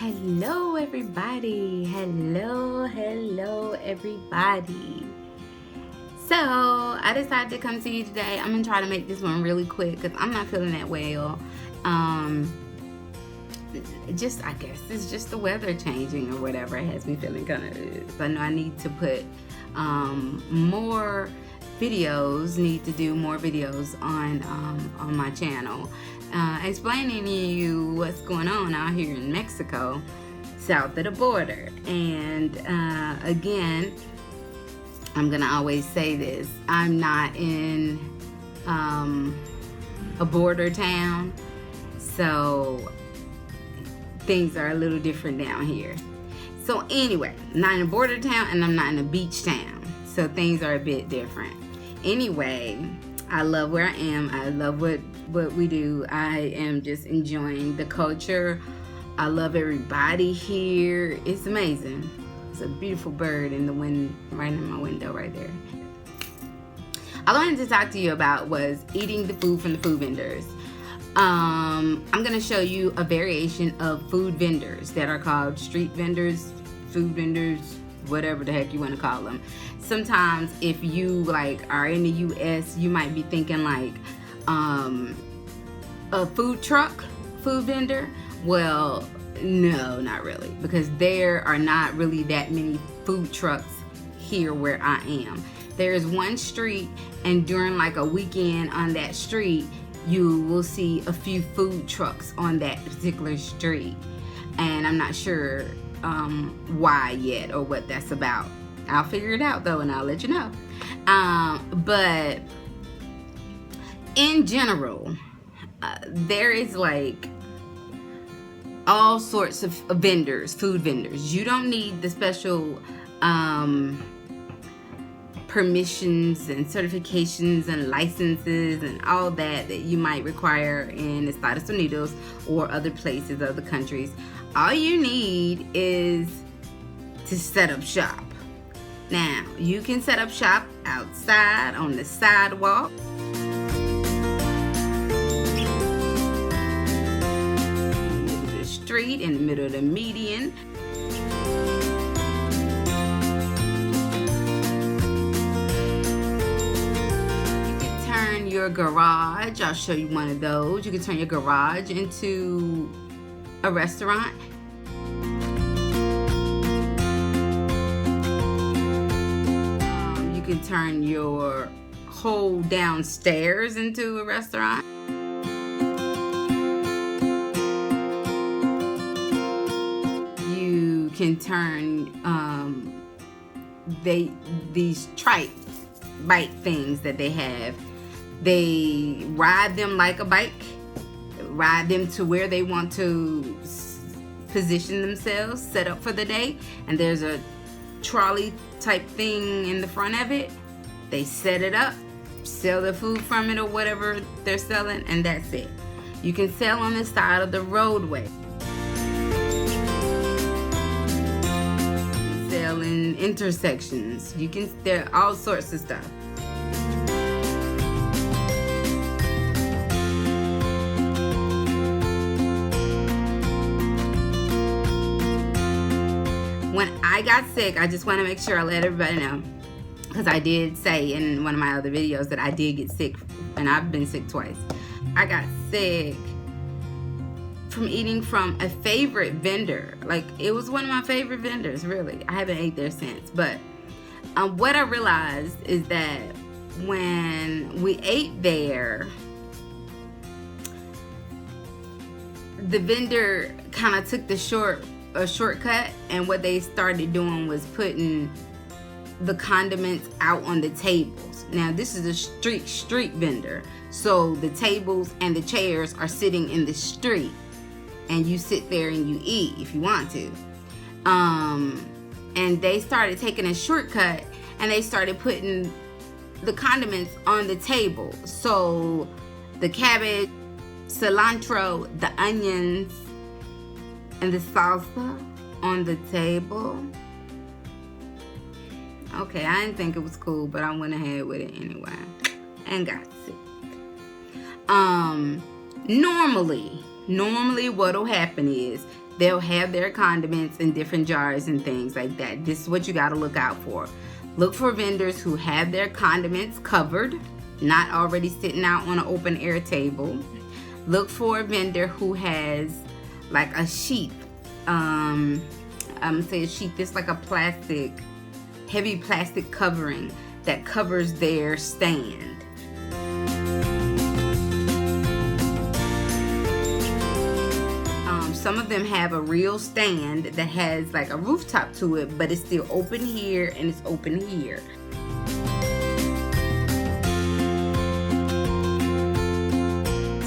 Hello everybody. Hello everybody. So I decided to come to you today. I'm gonna try to make this one really quick because I'm not feeling that well. I guess it's just the weather changing or whatever. It has me feeling kind of, so I know I need to put more videos, need to do more videos on my channel, explaining to you what's going on out here in Mexico, south of the border. And again, I'm gonna always say this, I'm not in a border town, so things are a little different down here. So anyway, I'm not in a border town and I'm not in a beach town, so things are a bit different. Anyway, I love where I am. I love what we do. I am just enjoying the culture. I love everybody here. It's amazing. It's a beautiful bird in the wind right in my window right there. All I wanted to talk to you about was eating the food from the food vendors. I'm gonna show you a variation of food vendors that are called street vendors, food vendors, whatever the heck you want to call them. Sometimes if you are in the US, you might be thinking like a food truck food vendor. Well, no, not really, because there are not really that many food trucks here where I am. There is one street, and during like a weekend on that street, you will see a few food trucks on that particular street, and I'm not sure why yet or what that's about. I'll figure it out though, and I'll let you know. But in general, there is like all sorts of vendors, food vendors. You don't need the special permissions and certifications and licenses and all that you might require in Estados Unidos or other places, other countries. All you need is to set up shop. Now, you can set up shop outside on the sidewalk. In the middle of the street, in the middle of the median. Your garage, I'll show you one of those. You can turn your garage into a restaurant. You can turn your whole downstairs into a restaurant. You can turn these trike bike things that they have. They ride them like a bike, ride them to where they want to position themselves, set up for the day, and there's a trolley type thing in the front of it. They set it up, sell the food from it or whatever they're selling, and that's it. You can sell on the side of the roadway. You can sell in intersections. There are all sorts of stuff. When I got sick, I just want to make sure I let everybody know, because I did say in one of my other videos that I did get sick, and I've been sick twice. I got sick from eating from a favorite vendor. Like, it was one of my favorite vendors, really. I haven't ate there since. But what I realized is that when we ate there, the vendor kind of took a shortcut, and what they started doing was putting the condiments out on the tables. Now, this is a street vendor, so the tables and the chairs are sitting in the street, and you sit there and you eat if you want to. And they started taking a shortcut, and they started putting the condiments on the table. So the cabbage, cilantro, the onions, and the salsa on the table. Okay, I didn't think it was cool, but I went ahead with it anyway and got sick. Normally what'll happen is they'll have their condiments in different jars and things like that. This is what you got to look out for. Look for vendors who have their condiments covered, not already sitting out on an open air table. Look for a vendor who has like a sheath. I'm gonna say a sheath. It's like a heavy plastic covering that covers their stand. Some of them have a real stand that has like a rooftop to it, but it's still open here and it's open here.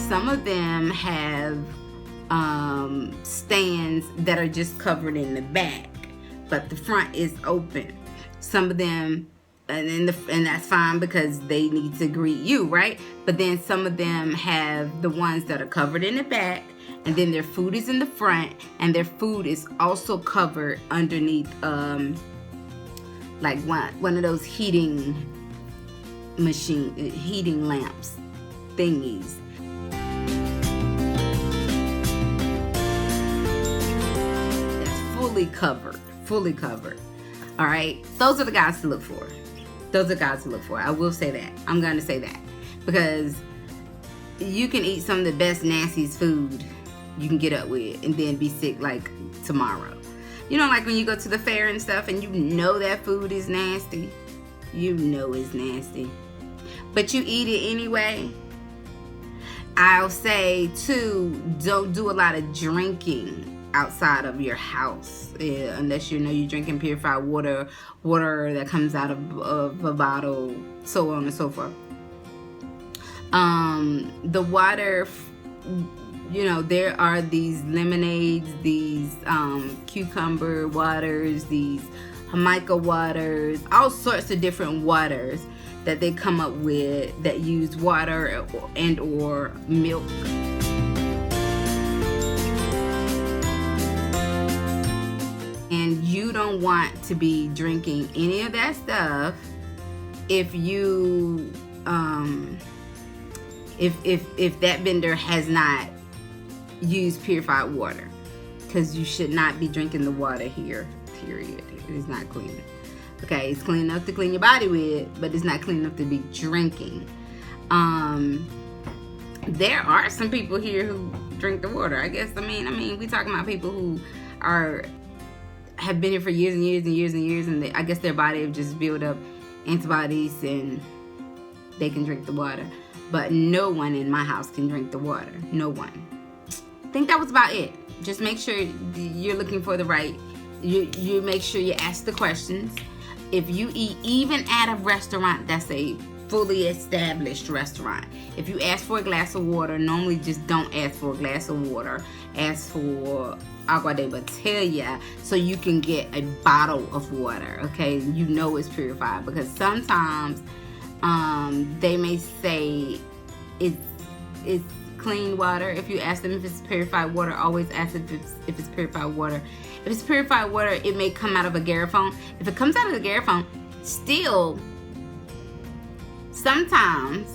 Some of them have stands that are just covered in the back, but the front is open. Some of them, and that's fine because they need to greet you, right? But then some of them have the ones that are covered in the back, and then their food is in the front, and their food is also covered underneath like one of those heating lamps thingies. That's fully covered. All right, those are the guys to look for. I will say that. I'm going to say that because you can eat some of the best nastiest food you can get up with and then be sick like tomorrow. You know, like when you go to the fair and stuff and you know that food is nasty. You know it's nasty, but you eat it anyway. I'll say too, don't do a lot of drinking outside of your house, unless you know you're drinking purified water that comes out of a bottle, so on and so forth. The water, you know, there are these lemonades, these cucumber waters, these Jamaica waters, all sorts of different waters that they come up with that use water and or milk. And you don't want to be drinking any of that stuff if you if that vendor has not used purified water, because you should not be drinking the water here, period. It is not clean. Okay, it's clean enough to clean your body with, but it's not clean enough to be drinking. There are some people here who drink the water. I mean, we talking about people who have been here for years and years and years and years, and I guess their body have just built up antibodies and they can drink the water. But no one in my house can drink the water. No one. I think that was about it. Just make sure you're looking for the right. You make sure you ask the questions. If you eat even at a restaurant that's a fully established restaurant, if you ask for a glass of water, normally just don't ask for a glass of water. Ask for agua de botella so you can get a bottle of water. Okay, you know it's purified, because sometimes they may say it's clean water. If you ask them if it's purified water, always ask if it's purified water. If it's purified water, it may come out of a garrafon. If it comes out of the garrafon, still, sometimes,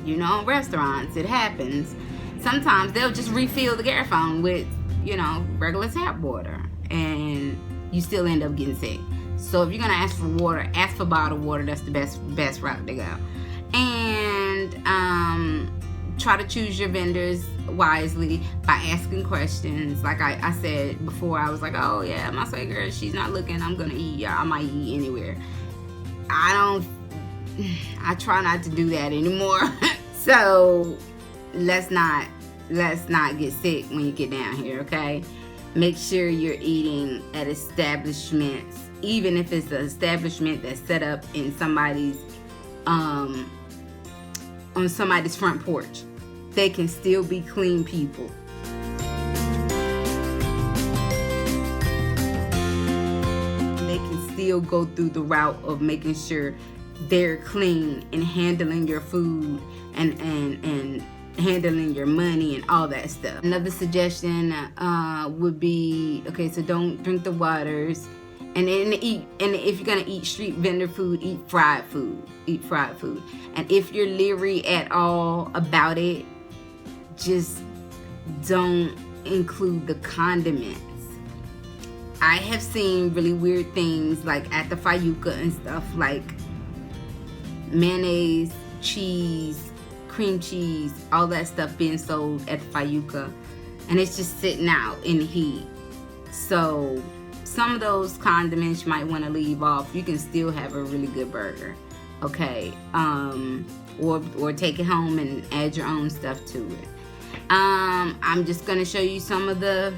you know, in restaurants, it happens. Sometimes they'll just refill the garrafon with, you know, regular tap water, and you still end up getting sick. So if you're gonna ask for water, ask for bottled water. That's the best route to go. And try to choose your vendors wisely by asking questions. Like I said before, I was like, oh yeah, my sweet girl, she's not looking, I'm gonna eat. Yeah, I might eat anywhere. I try not to do that anymore. So let's not get sick when you get down here, okay? Make sure you're eating at establishments, even if it's an establishment that's set up in somebody's on somebody's front porch. They can still be clean people. They can still go through the route of making sure they're clean and handling your food and handling your money and all that stuff. Another suggestion would be, okay, so don't drink the waters. And if you're gonna eat street vendor food, eat fried food. And if you're leery at all about it, just don't include the condiments. I have seen really weird things like at the Fayuca and stuff, like mayonnaise, cheese, cream cheese, all that stuff being sold at the Fayuca, and it's just sitting out in the heat. So some of those condiments you might want to leave off. You can still have a really good burger, okay? Or take it home and add your own stuff to it. I'm just gonna show you some of the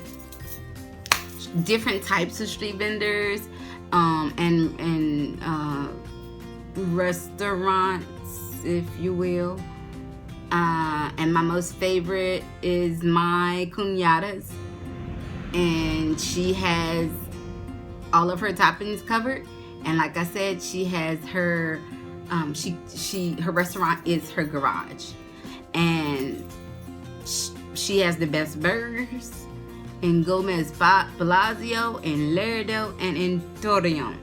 different types of street vendors and restaurants, if you will. And my most favorite is my cuñada's, and she has all of her toppings covered. And like I said, she has her her restaurant is her garage, and she has the best burgers in Gomez Palacio, in Lerdo, and in Torreon.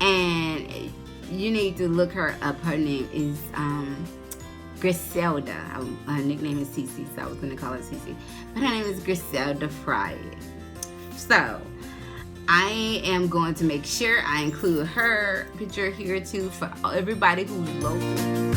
And you need to look her up. Her name is Griselda. Her nickname is Cece, so I was going to call her Cece. But her name is Griselda Fried. So I am going to make sure I include her picture here too for everybody who's local.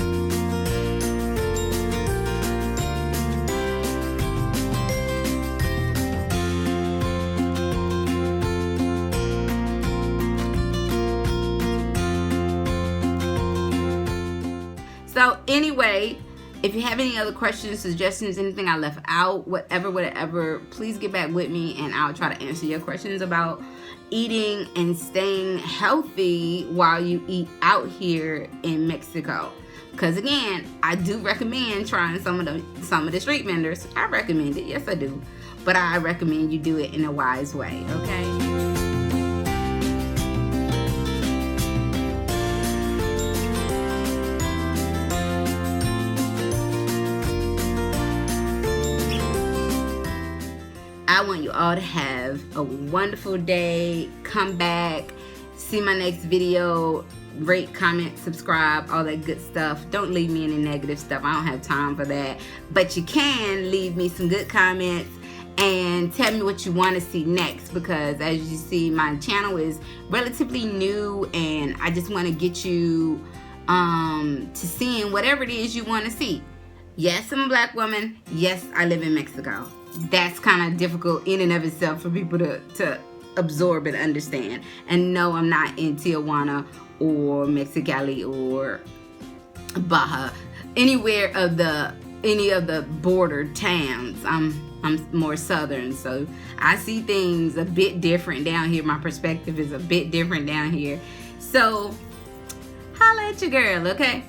So anyway, if you have any other questions, suggestions, anything I left out, whatever, please get back with me and I'll try to answer your questions about eating and staying healthy while you eat out here in Mexico. Because again, I do recommend trying some of the street vendors. I recommend it, yes I do. But I recommend you do it in a wise way, okay? I want you all to have a wonderful day. Come back, see my next video, rate, comment, subscribe, all that good stuff. Don't leave me any negative stuff. I don't have time for that. But you can leave me some good comments and tell me what you want to see next, because as you see, my channel is relatively new and I just want to get you to seeing whatever it is you want to see. Yes, I'm a black woman. Yes, I live in Mexico. That's kind of difficult in and of itself for people to absorb and understand. And no, I'm not in Tijuana or Mexicali or Baja, any of the border towns. I'm more southern, so I see things a bit different down here. My perspective is a bit different down here. So holla at your girl, okay?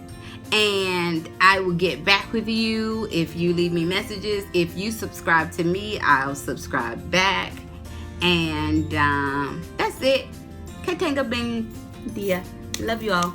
And I will get back with you if you leave me messages. If you subscribe to me, I'll subscribe back. And that's it. Que tenga buen dia. Love you all.